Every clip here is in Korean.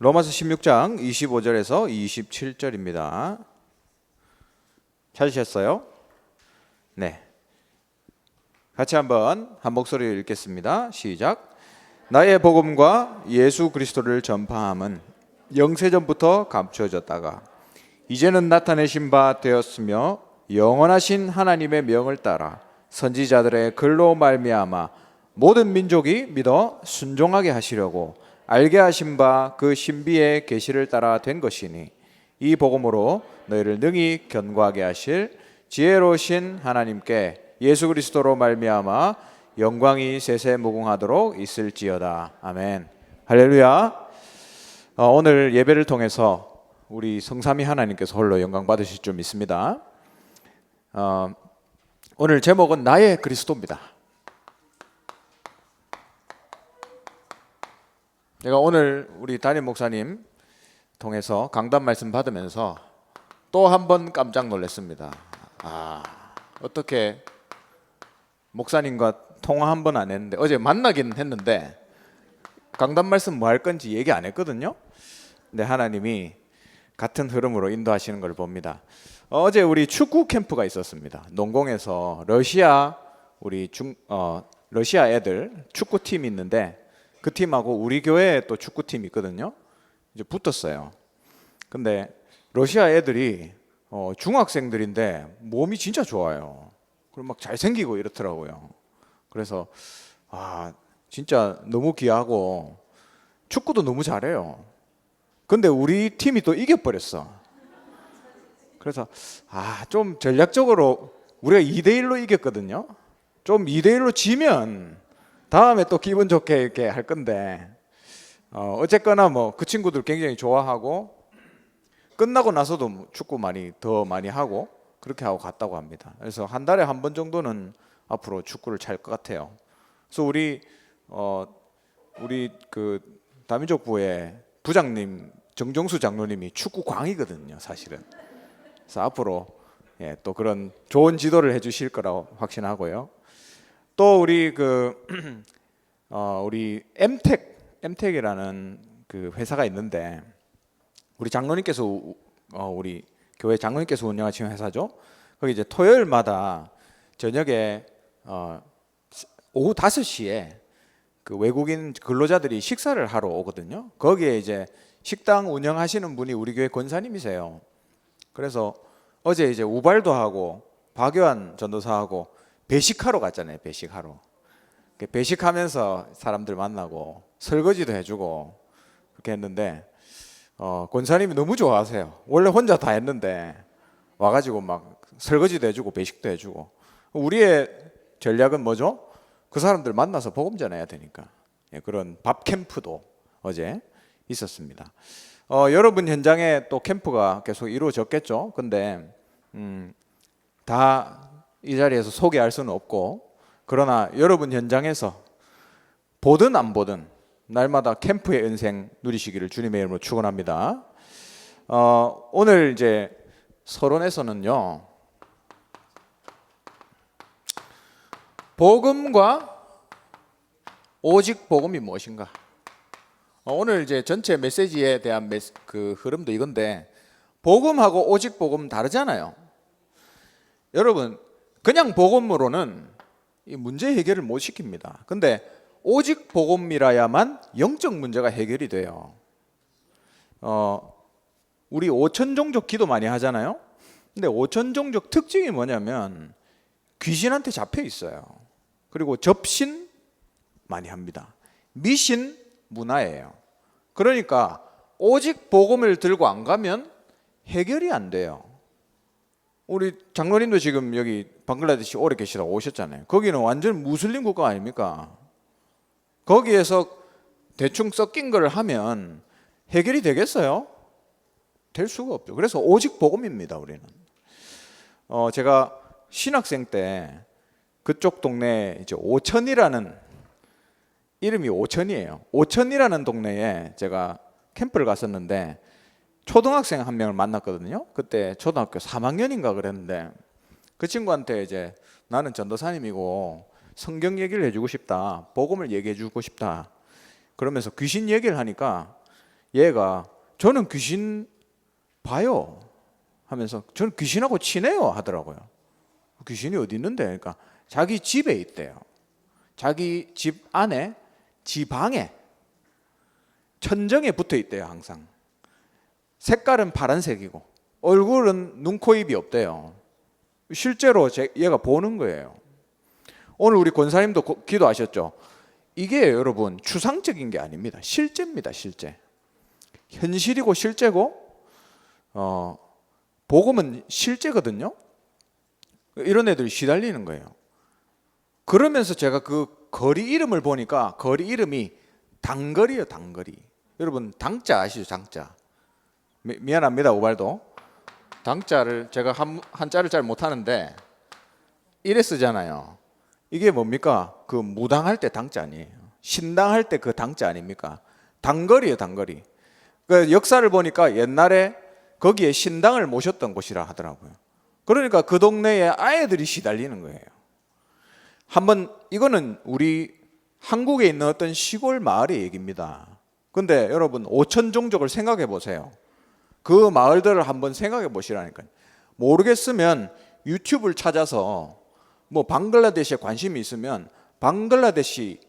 로마서 16장 25절에서 27절입니다. 찾으셨어요? 네. 같이 한번 한 목소리로 읽겠습니다. 시작. 나의 복음과 예수 그리스도를 전파함은 영세전부터 감추어졌다가 이제는 나타내신 바 되었으며 영원하신 하나님의 명을 따라 선지자들의 글로 말미암아 모든 민족이 믿어 순종하게 하시려고 알게 하신 바 그 신비의 계시를 따라 된 것이니 이 복음으로 너희를 능히 견고하게 하실 지혜로우신 하나님께 예수 그리스도로 말미암아 영광이 세세 무궁하도록 있을지어다. 아멘. 할렐루야. 오늘 예배를 통해서 우리 성삼위 하나님께서 홀로 영광 받으실 줄 믿습니다. 오늘 제목은 나의 그리스도입니다. 제가 오늘 우리 담임 목사님 통해서 강단 말씀 받으면서 또 한 번 깜짝 놀랐습니다. 어떻게 목사님과 통화 한 번 안 했는데 어제 만나긴 했는데 강단 말씀 뭐 할 건지 얘기 안 했거든요. 근데 하나님이 같은 흐름으로 인도하시는 걸 봅니다. 어제 우리 축구 캠프가 있었습니다. 농공에서 러시아 애들 축구팀이 있는데 그 팀하고 우리 교회에 또 축구팀이 있거든요. 이제 붙었어요. 근데 러시아 애들이 중학생들인데 몸이 진짜 좋아요. 그리고 막 잘생기고 이렇더라고요. 그래서 진짜 너무 귀하고 축구도 너무 잘해요. 근데 우리 팀이 또 이겨버렸어. 그래서 좀 전략적으로 우리가 2대1로 이겼거든요. 좀 2대1로 지면 다음에 또 기분 좋게 이렇게 할 건데 어쨌거나 뭐 그 친구들 굉장히 좋아하고 끝나고 나서도 축구 더 많이 하고 그렇게 하고 갔다고 합니다. 그래서 한 달에 한 번 정도는 앞으로 축구를 찰 것 같아요. 그래서 우리 그 다민족부의 부장님 정종수 장로님이 축구 광이거든요, 사실은. 그래서 앞으로 또 그런 좋은 지도를 해주실 거라고 확신하고요. 또 우리 우리 엠텍이라는 그 회사가 있는데 우리 장로님께서 우리 교회 장로님께서 운영하시는 회사죠. 거기 이제 토요일마다 저녁에 오후 5시에 그 외국인 근로자들이 식사를 하러 오거든요. 거기에 이제 식당 운영하시는 분이 우리 교회 권사님이세요. 그래서 어제 이제 우발도 하고 박요한 전도사하고 배식하러 갔잖아요. 배식하면서 사람들 만나고 설거지도 해주고 그렇게 했는데 권사님이 너무 좋아하세요. 원래 혼자 다 했는데 와가지고 막 설거지도 해주고 배식도 해주고. 우리의 전략은 뭐죠? 그 사람들 만나서 복음 전해야 되니까 그런 밥 캠프도 어제 있었습니다. 여러분 현장에 또 캠프가 계속 이루어졌겠죠. 근데 다 이 자리에서 소개할 수는 없고, 그러나 여러분 현장에서 보든 안 보든 날마다 캠프의 은생 누리시기를 주님의 이름으로 축원합니다. 오늘 이제 서론에서는요, 복음과 오직 복음이 무엇인가? 오늘 이제 전체 메시지에 대한 그 흐름도 이건데, 복음하고 오직 복음 다르잖아요. 여러분 그냥 복음으로는 이 문제 해결을 못 시킵니다. 근데 오직 복음이라야만 영적 문제가 해결이 돼요. 우리 5천종족 기도 많이 하잖아요. 근데 5천종족 특징이 뭐냐면 귀신한테 잡혀 있어요. 그리고 접신 많이 합니다. 미신 문화예요. 그러니까 오직 복음을 들고 안 가면 해결이 안 돼요. 우리 장로님도 지금 여기 방글라데시 오래 계시다고 오셨잖아요. 거기는 완전 무슬림 국가 아닙니까? 거기에서 대충 섞인 걸 하면 해결이 되겠어요? 될 수가 없죠. 그래서 오직 복음입니다, 우리는. 제가 신학생 때 그쪽 동네에 이제 오천이라는, 이름이 오천이에요. 오천이라는 동네에 제가 캠프를 갔었는데 초등학생 한 명을 만났거든요. 그때 초등학교 3학년인가 그랬는데 그 친구한테 이제 나는 전도사님이고 성경 얘기를 해주고 싶다, 복음을 얘기해주고 싶다 그러면서 귀신 얘기를 하니까 얘가 저는 귀신 봐요 하면서 저는 귀신하고 친해요 하더라고요. 귀신이 어디 있는데? 그러니까 자기 집에 있대요. 자기 집 안에 지방에 천정에 붙어 있대요. 항상 색깔은 파란색이고 얼굴은 눈, 코, 입이 없대요. 실제로 얘가 보는 거예요. 오늘 우리 권사님도 기도하셨죠. 이게 여러분 추상적인 게 아닙니다. 실제입니다. 실제. 현실이고 실제고 복음은 실제거든요. 이런 애들이 시달리는 거예요. 그러면서 제가 그 거리 이름을 보니까 거리 이름이 당거리예요. 당거리. 여러분 당자 아시죠? 당자. 미안합니다. 오발도. 당자를 제가 한자를 잘 못하는데 이래 쓰잖아요. 이게 뭡니까? 그 무당할 때 당자 아니에요. 신당할 때 그 당자 아닙니까? 당거리예요. 당거리. 그 역사를 보니까 옛날에 거기에 신당을 모셨던 곳이라 하더라고요. 그러니까 그 동네에 아이들이 시달리는 거예요. 한번 이거는 우리 한국에 있는 어떤 시골 마을의 얘기입니다. 근데 여러분 5천 종족을 생각해 보세요. 그 마을들을 한번 생각해 보시라니까요. 모르겠으면 유튜브를 찾아서 뭐 방글라데시에 관심이 있으면 방글라데시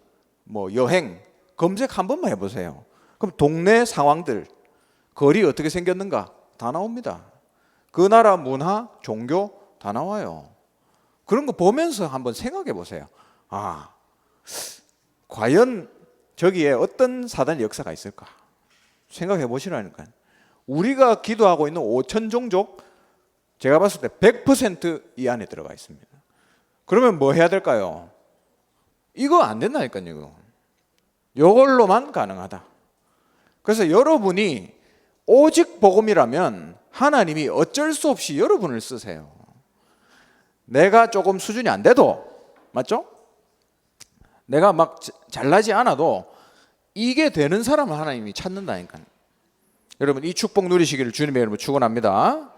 뭐 여행 검색 한 번만 해보세요. 그럼 동네 상황들, 거리 어떻게 생겼는가 다 나옵니다. 그 나라 문화, 종교 다 나와요. 그런 거 보면서 한번 생각해 보세요. 아, 과연 저기에 어떤 사단의 역사가 있을까? 생각해 보시라니까요. 우리가 기도하고 있는 5천 종족 제가 봤을 때 100% 이 안에 들어가 있습니다. 그러면 뭐 해야 될까요? 이거 안 된다니까요. 이거. 이걸로만 가능하다. 그래서 여러분이 오직 복음이라면 하나님이 어쩔 수 없이 여러분을 쓰세요. 내가 조금 수준이 안 돼도, 맞죠? 내가 막 잘나지 않아도 이게 되는 사람을 하나님이 찾는다니까요. 여러분 이 축복 누리시기를 주님의 이름으로 축원합니다.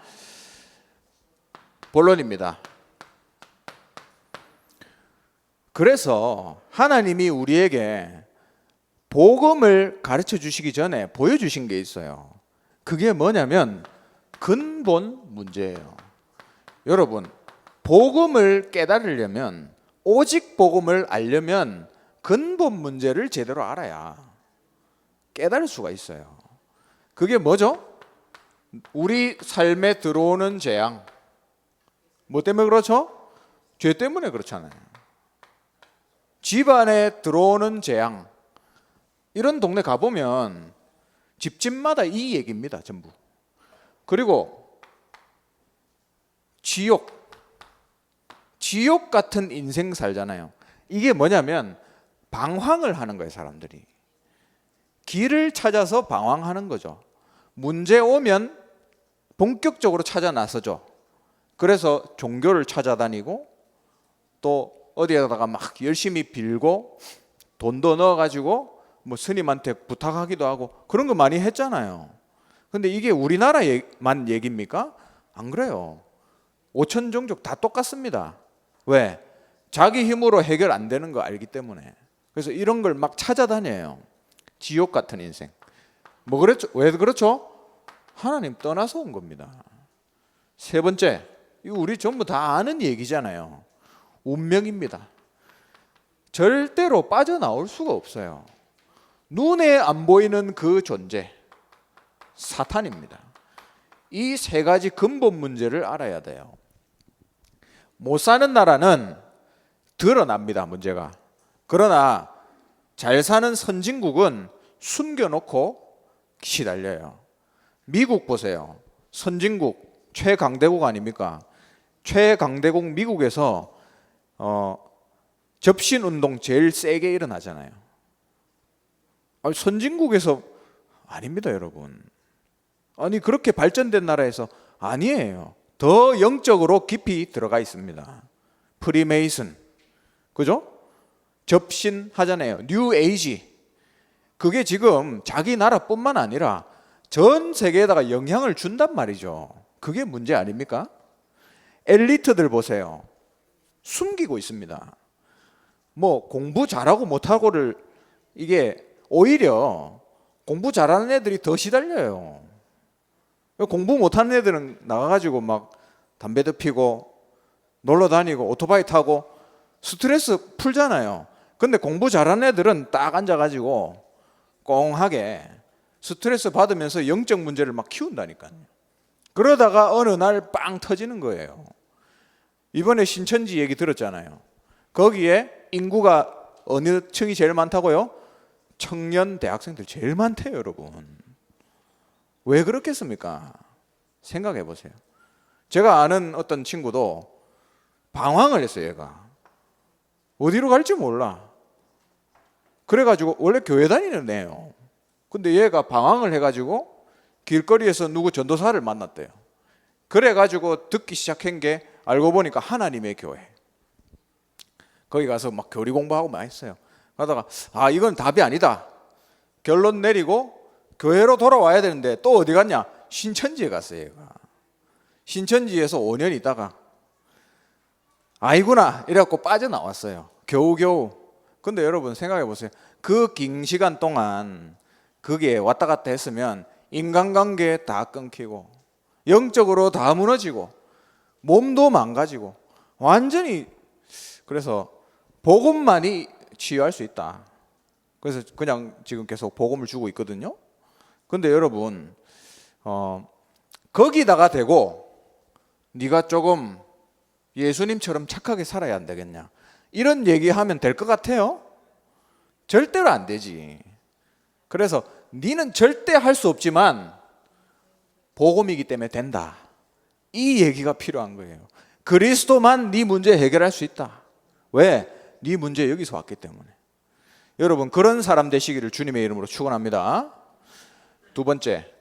본론입니다. 그래서 하나님이 우리에게 복음을 가르쳐 주시기 전에 보여주신 게 있어요. 그게 뭐냐면 근본 문제예요. 여러분 복음을 깨달으려면, 오직 복음을 알려면 근본 문제를 제대로 알아야 깨달을 수가 있어요. 그게 뭐죠? 우리 삶에 들어오는 재앙. 뭐 때문에 그렇죠? 죄 때문에 그렇잖아요. 집안에 들어오는 재앙. 이런 동네 가보면 집집마다 이 얘기입니다. 전부. 그리고 지옥 같은 인생 살잖아요. 이게 뭐냐면 방황을 하는 거예요. 사람들이 길을 찾아서 방황하는 거죠. 문제 오면 본격적으로 찾아 나서죠. 그래서 종교를 찾아다니고 또 어디에다가 막 열심히 빌고 돈도 넣어가지고 뭐 스님한테 부탁하기도 하고 그런 거 많이 했잖아요. 근데 이게 우리나라만 얘기입니까? 안 그래요. 5천 종족 다 똑같습니다. 왜? 자기 힘으로 해결 안 되는 거 알기 때문에. 그래서 이런 걸 막 찾아다녀요. 지옥 같은 인생. 뭐 그랬죠? 왜 그렇죠? 하나님 떠나서 온 겁니다. 세 번째, 이거 우리 전부 다 아는 얘기잖아요. 운명입니다. 절대로 빠져나올 수가 없어요. 눈에 안 보이는 그 존재, 사탄입니다. 이 세 가지 근본 문제를 알아야 돼요. 못 사는 나라는 드러납니다, 문제가. 그러나 잘 사는 선진국은 숨겨놓고 시달려요. 미국 보세요. 선진국, 최강대국 아닙니까? 최강대국 미국에서 접신운동 제일 세게 일어나잖아요. 선진국에서 아닙니다, 여러분. 아니 그렇게 발전된 나라에서 아니에요. 더 영적으로 깊이 들어가 있습니다. 프리메이슨, 그죠? 접신 하잖아요. 뉴 에이지. 그게 지금 자기 나라뿐만 아니라 전 세계에다가 영향을 준단 말이죠. 그게 문제 아닙니까? 엘리트들 보세요. 숨기고 있습니다. 뭐 공부 잘하고 못하고를 이게 오히려 공부 잘하는 애들이 더 시달려요. 공부 못하는 애들은 나가가지고 막 담배도 피고 놀러 다니고 오토바이 타고 스트레스 풀잖아요. 근데 공부 잘하는 애들은 딱 앉아가지고 꽁하게 스트레스 받으면서 영적 문제를 막 키운다니까요. 그러다가 어느 날 빵 터지는 거예요. 이번에 신천지 얘기 들었잖아요. 거기에 인구가 어느 층이 제일 많다고요? 청년 대학생들 제일 많대요, 여러분. 왜 그렇겠습니까? 생각해 보세요. 제가 아는 어떤 친구도 방황을 했어요, 얘가. 어디로 갈지 몰라. 그래가지고 원래 교회 다니는 애예요. 근데 얘가 방황을 해가지고 길거리에서 누구 전도사를 만났대요. 그래가지고 듣기 시작한 게 알고 보니까 하나님의 교회. 거기 가서 막 교리 공부하고 막 했어요. 가다가 이건 답이 아니다. 결론 내리고 교회로 돌아와야 되는데 또 어디 갔냐? 신천지에 갔어요, 얘가. 신천지에서 5년 있다가 아이구나 이래갖고 빠져나왔어요. 겨우겨우. 근데 여러분 생각해 보세요. 그 긴 시간 동안 그게 왔다 갔다 했으면 인간관계 다 끊기고 영적으로 다 무너지고 몸도 망가지고 완전히. 그래서 복음만이 치유할 수 있다. 그래서 그냥 지금 계속 복음을 주고 있거든요. 근데 여러분 거기다가 대고 네가 조금 예수님처럼 착하게 살아야 안 되겠냐, 이런 얘기하면 될 것 같아요? 절대로 안 되지. 그래서 네는 절대 할 수 없지만 복음이기 때문에 된다, 이 얘기가 필요한 거예요. 그리스도만 네 문제 해결할 수 있다. 왜? 네 문제 여기서 왔기 때문에. 여러분 그런 사람 되시기를 주님의 이름으로 축원합니다. 두 번째,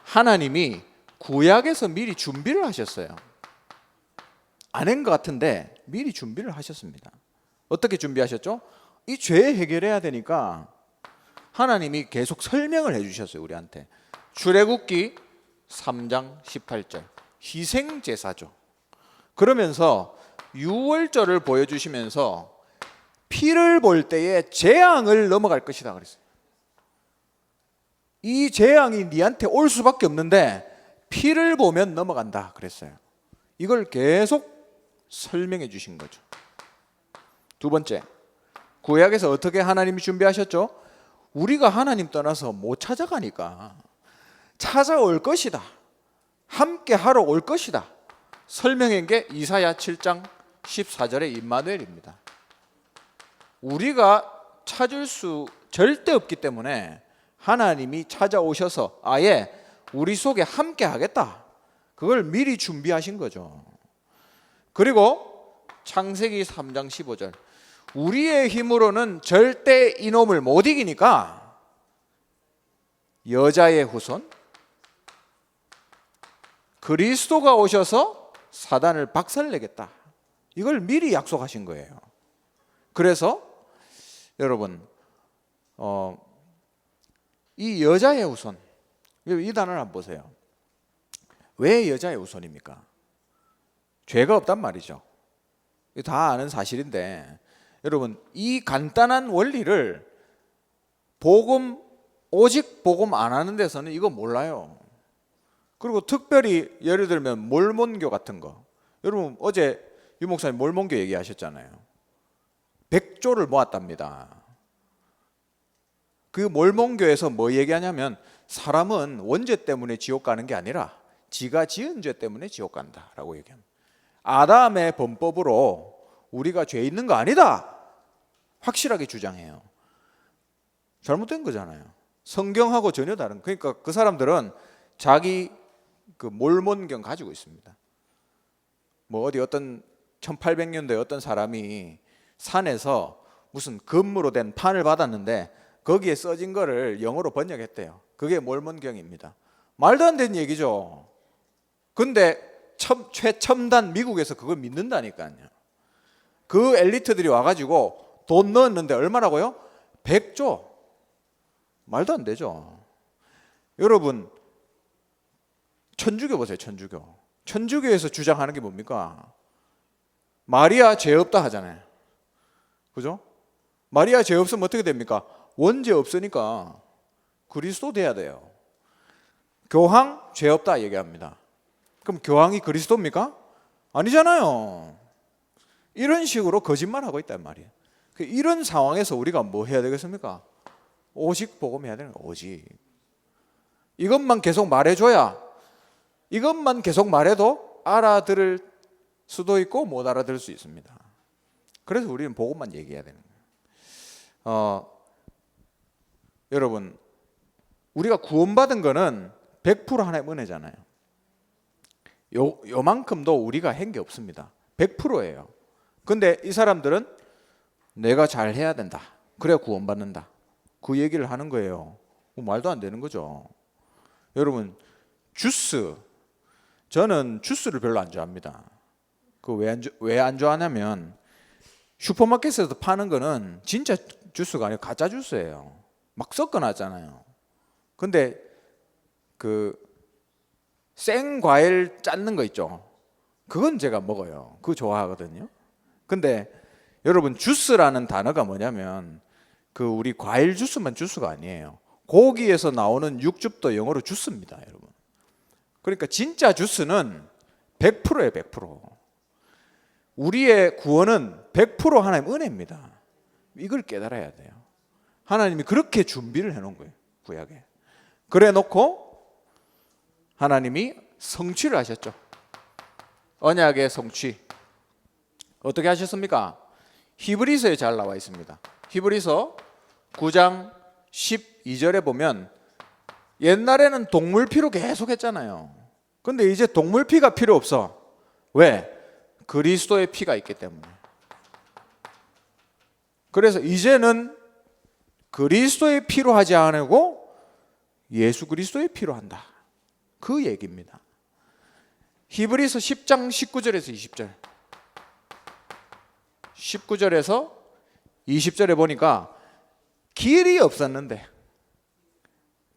하나님이 구약에서 미리 준비를 하셨어요. 안 한 것 같은데 미리 준비를 하셨습니다. 어떻게 준비하셨죠? 이 죄 해결해야 되니까 하나님이 계속 설명을 해주셨어요, 우리한테. 출애굽기 3장 18절 희생제사죠. 그러면서 유월절을 보여주시면서 피를 볼 때에 재앙을 넘어갈 것이다 그랬어요. 이 재앙이 네한테 올 수밖에 없는데 피를 보면 넘어간다 그랬어요. 이걸 계속 설명해 주신 거죠. 두 번째, 구약에서 어떻게 하나님이 준비하셨죠? 우리가 하나님 떠나서 못 찾아가니까 찾아올 것이다, 함께 하러 올 것이다 설명한 게 이사야 7장 14절의 임마누엘입니다. 우리가 찾을 수 절대 없기 때문에 하나님이 찾아오셔서 아예 우리 속에 함께 하겠다, 그걸 미리 준비하신 거죠. 그리고 창세기 3장 15절 우리의 힘으로는 절대 이놈을 못 이기니까 여자의 후손 그리스도가 오셔서 사단을 박살내겠다, 이걸 미리 약속하신 거예요. 그래서 여러분 이 여자의 후손, 이 단어를 한번 보세요. 왜 여자의 후손입니까? 죄가 없단 말이죠. 다 아는 사실인데 여러분 이 간단한 원리를 오직 복음 안 하는 데서는 이거 몰라요. 그리고 특별히 예를 들면 몰몬교 같은 거, 여러분 어제 유 목사님 몰몬교 얘기하셨잖아요. 100조를 모았답니다. 그 몰몬교에서 뭐 얘기하냐면 사람은 원죄 때문에 지옥 가는 게 아니라 지가 지은 죄 때문에 지옥 간다라고 얘기합니다. 아담의 범법으로 우리가 죄 있는 거 아니다 확실하게 주장해요. 잘못된 거잖아요. 성경하고 전혀 다른. 그러니까 그 사람들은 자기 그 몰몬경 가지고 있습니다. 뭐 어디 어떤 1800년도에 어떤 사람이 산에서 무슨 금으로 된 판을 받았는데 거기에 써진 거를 영어로 번역했대요. 그게 몰몬경입니다. 말도 안 되는 얘기죠. 근데 최첨단 미국에서 그걸 믿는다니까요. 그 엘리트들이 와가지고 돈 넣었는데 얼마라고요? 100조. 말도 안 되죠. 여러분 천주교 보세요. 천주교에서 주장하는 게 뭡니까? 마리아 죄 없다 하잖아요. 그죠? 마리아 죄 없으면 어떻게 됩니까? 원죄 없으니까 그리스도 돼야 돼요. 교황 죄 없다 얘기합니다. 그럼 교황이 그리스도입니까? 아니잖아요. 이런 식으로 거짓말하고 있단 말이에요. 이런 상황에서 우리가 뭐 해야 되겠습니까? 오직 복음해야 되는 거예요. 오직. 이것만 계속 말해줘야, 이것만 계속 말해도 알아들을 수도 있고 못 알아들을 수 있습니다. 그래서 우리는 복음만 얘기해야 되는 거예요. 여러분, 우리가 구원받은 거는 100% 하나의 은혜잖아요. 요만큼도 우리가 한 게 없습니다. 100%예요. 근데 이 사람들은 내가 잘 해야 된다. 그래야 구원받는다. 그 얘기를 하는 거예요. 말도 안 되는 거죠. 여러분, 주스. 저는 주스를 별로 안 좋아합니다. 왜 안 좋아하냐면 슈퍼마켓에서 파는 거는 진짜 주스가 아니고 가짜 주스예요. 막 섞어놨잖아요. 근데 생 과일 짰는 거 있죠. 그건 제가 먹어요. 그거 좋아하거든요. 근데 여러분, 주스라는 단어가 뭐냐면 우리 과일 주스만 주스가 아니에요. 고기에서 나오는 육즙도 영어로 주스입니다, 여러분. 그러니까 진짜 주스는 100%예요, 100%. 우리의 구원은 100% 하나님 은혜입니다. 이걸 깨달아야 돼요. 하나님이 그렇게 준비를 해놓은 거예요, 구약에. 그래 놓고 하나님이 성취를 하셨죠. 언약의 성취. 어떻게 하셨습니까? 히브리서에 잘 나와 있습니다. 히브리서 9장 12절에 보면 옛날에는 동물 피로 계속 했잖아요. 근데 이제 동물 피가 필요 없어. 왜? 그리스도의 피가 있기 때문에. 그래서 이제는 그리스도의 피로 하지 않고 예수 그리스도의 피로 한다. 그 얘기입니다. 히브리서 10장 19절에서 20절. 19절에서 20절에 보니까 길이 없었는데,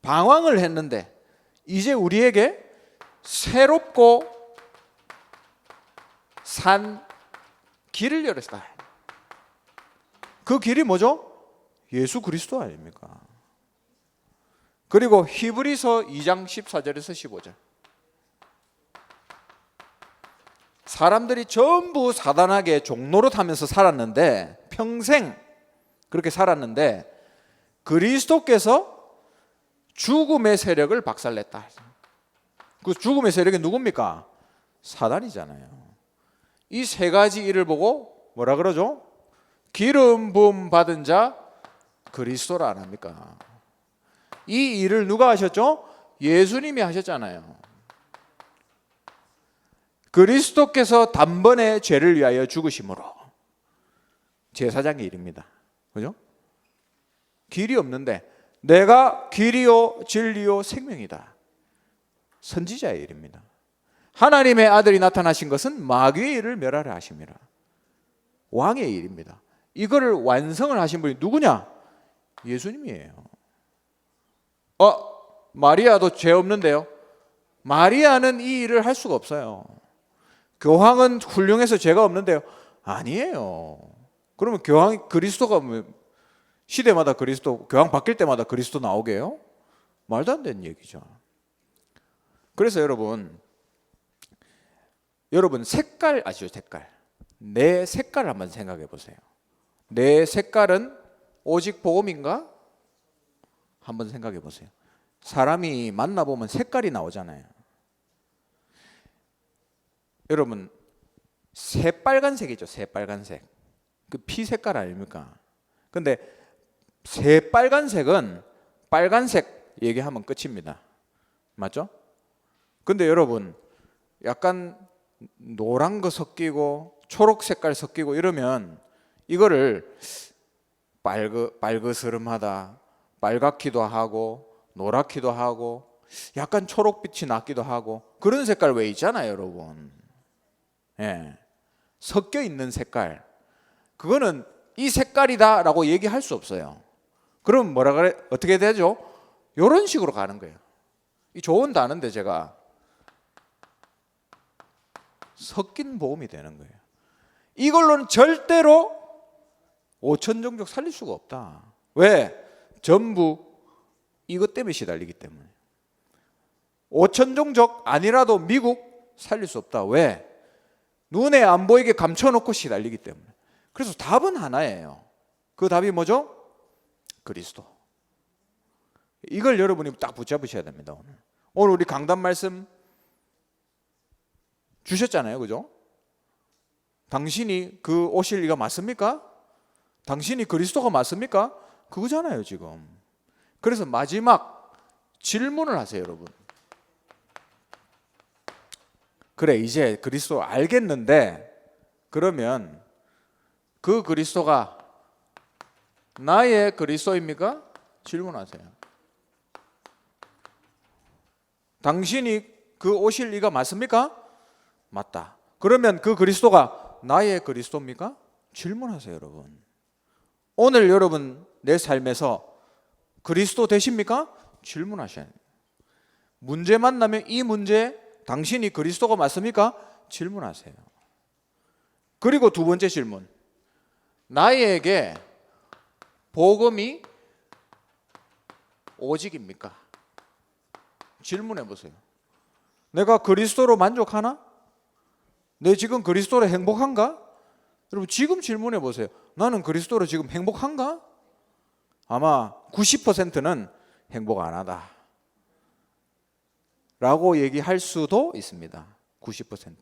방황을 했는데 이제 우리에게 새롭고 산 길을 열었다. 그 길이 뭐죠? 예수 그리스도 아닙니까? 그리고 히브리서 2장 14절에서 15절. 사람들이 전부 사단에게 종노릇하면서 살았는데, 평생 그렇게 살았는데 그리스도께서 죽음의 세력을 박살냈다. 그 죽음의 세력이 누굽니까? 사단이잖아요. 이 세 가지 일을 보고 뭐라 그러죠? 기름 부음 받은 자 그리스도라 안 합니까? 이 일을 누가 하셨죠? 예수님이 하셨잖아요. 그리스도께서 단번에 죄를 위하여 죽으심으로. 제사장의 일입니다. 그죠? 길이 없는데 내가 길이요 진리요 생명이다. 선지자의 일입니다. 하나님의 아들이 나타나신 것은 마귀의 일을 멸하려 하심이라. 왕의 일입니다. 이거를 완성을 하신 분이 누구냐? 예수님이에요. 마리아도 죄 없는데요? 마리아는 이 일을 할 수가 없어요. 교황은 훌륭해서 죄가 없는데요? 아니에요. 그러면 교황이 그리스도가 시대마다 그리스도, 교황 바뀔 때마다 그리스도 나오게요? 말도 안 되는 얘기죠. 그래서 여러분 색깔 아시죠? 색깔. 내 색깔을 한번 생각해 보세요. 내 색깔은 오직 복음인가? 한번 생각해 보세요. 사람이 만나보면 색깔이 나오잖아요. 여러분, 새빨간색이죠. 새빨간색. 그 피 색깔 아닙니까? 근데 새빨간색은 빨간색 얘기하면 끝입니다. 맞죠? 근데 여러분, 약간 노란 거 섞이고 초록 색깔 섞이고 이러면 이거를 빨그스름하다, 빨갛기도 하고 노랗기도 하고 약간 초록빛이 나기도 하고 그런 색깔 왜 있잖아요, 여러분. 예, 섞여 있는 색깔. 그거는 이 색깔이다라고 얘기할 수 없어요. 그럼 뭐라 그래? 어떻게 되죠? 이런 식으로 가는 거예요. 이 좋은 단어인데 제가 섞인 복음이 되는 거예요. 이걸로는 절대로 5천 종족 살릴 수가 없다. 왜? 전부 이것 때문에 시달리기 때문에. 5천 종족 아니라도 미국 살릴 수 없다. 왜? 눈에 안 보이게 감춰놓고 시달리기 때문에. 그래서 답은 하나예요. 그 답이 뭐죠? 그리스도. 이걸 여러분이 딱 붙잡으셔야 됩니다. 오늘 우리 강단 말씀 주셨잖아요. 그죠? 당신이 그 오실 이가 맞습니까? 당신이 그리스도가 맞습니까? 그거잖아요 지금. 그래서 마지막 질문을 하세요 여러분. 그래 이제 그리스도 알겠는데 그러면 그 그리스도가 나의 그리스도입니까? 질문하세요. 당신이 그 오실 이가 맞습니까? 맞다. 그러면 그 그리스도가 나의 그리스도입니까? 질문하세요 여러분. 오늘 여러분 내 삶에서 그리스도 되십니까? 질문하셔야 돼요. 문제 만나면 이 문제 당신이 그리스도가 맞습니까? 질문하세요. 그리고 두 번째 질문. 나에게 복음이 오직입니까? 질문해 보세요. 내가 그리스도로 만족하나? 내 지금 그리스도로 행복한가? 여러분 지금 질문해 보세요. 나는 그리스도로 지금 행복한가? 아마 90%는 행복 안 하다 라고 얘기할 수도 있습니다. 90%.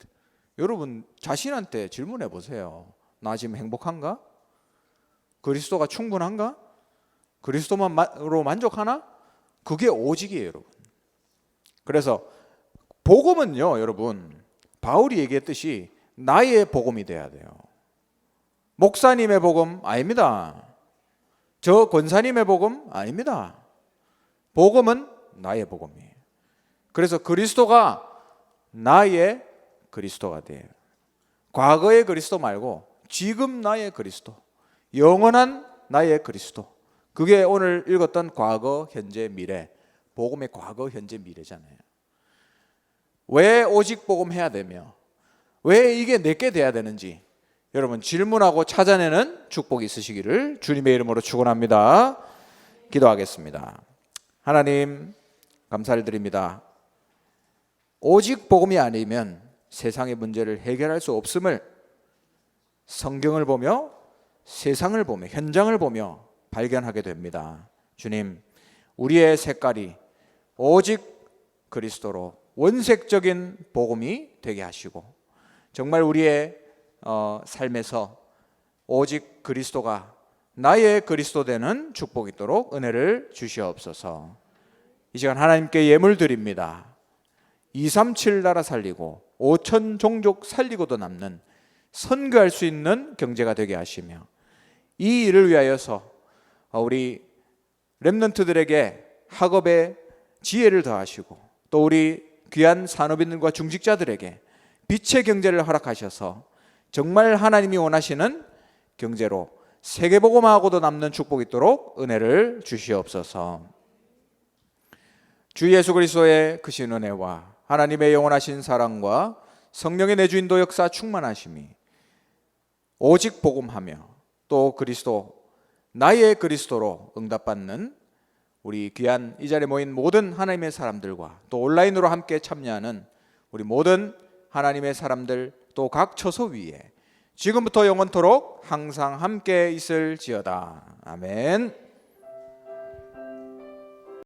여러분 자신한테 질문해 보세요. 나 지금 행복한가? 그리스도가 충분한가? 그리스도만으로 만족하나? 그게 오직이에요 여러분. 그래서 복음은요 여러분 바울이 얘기했듯이 나의 복음이 돼야 돼요. 목사님의 복음 아닙니다. 저 권사님의 복음 아닙니다. 복음은 나의 복음이에요. 그래서 그리스도가 나의 그리스도가 돼요. 과거의 그리스도 말고 지금 나의 그리스도, 영원한 나의 그리스도. 그게 오늘 읽었던 과거, 현재, 미래. 복음의 과거, 현재, 미래잖아요. 왜 오직 복음 해야 되며 왜 이게 내게 돼야 되는지 여러분 질문하고 찾아내는 축복이 있으시기를 주님의 이름으로 축원합니다. 기도하겠습니다. 하나님 감사를 드립니다. 오직 복음이 아니면 세상의 문제를 해결할 수 없음을 성경을 보며 세상을 보며 현장을 보며 발견하게 됩니다. 주님, 우리의 색깔이 오직 그리스도로 원색적인 복음이 되게 하시고 정말 우리의 삶에서 오직 그리스도가 나의 그리스도 되는 축복이 있도록 은혜를 주시옵소서. 이 시간 하나님께 예물 드립니다. 237 나라 살리고 5천 종족 살리고도 남는 선교할 수 있는 경제가 되게 하시며 이 일을 위하여서 우리 렘넌트들에게 학업의 지혜를 더하시고 또 우리 귀한 산업인들과 중직자들에게 빛의 경제를 허락하셔서 정말 하나님이 원하시는 경제로 세계복음화하고도 남는 축복이 있도록 은혜를 주시옵소서. 주 예수 그리스도의 크신 은혜와 하나님의 영원하신 사랑과 성령의 내주인도 역사 충만하심이 오직 복음하며 또 그리스도 나의 그리스도로 응답받는 우리 귀한 이 자리에 모인 모든 하나님의 사람들과 또 온라인으로 함께 참여하는 우리 모든 하나님의 사람들 또 각 처소 위에 지금부터 영원토록 항상 함께 있을지어다. 아멘.